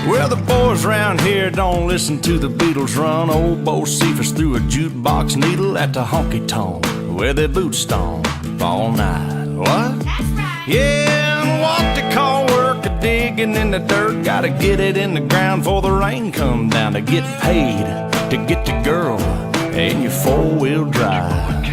Well, the boys around here don't listen to the Beatles run. Old Bo Cephas threw a jukebox needle at the honky-tonk where their boots stomp all night. What? That's right. Yeah, and what they call work a digging in the dirt. Gotta get it in the ground before the rain come down to get paid, to get the girl in your four-wheel drive.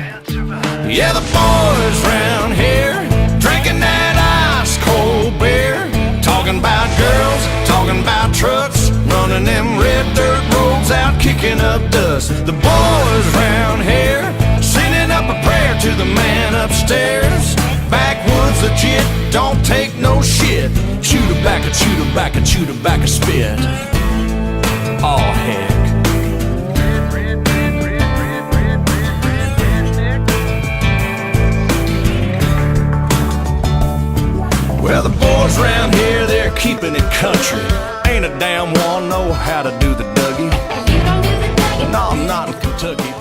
Yeah, the boys round here drinking that ice-cold beer, talking about girls, talking about trucks, running them red dirt roads out, kicking up dust. The boys round here sending up a prayer to the man upstairs. Backwoods legit, don't take no shit. Chew tobacco, chew tobacco, chew tobacco, spit. Oh heck. Well, the boys around here, they're keeping it country. Ain't a damn one know how to do the Dougie. You don't do the Dougie? No, I'm not in Kentucky.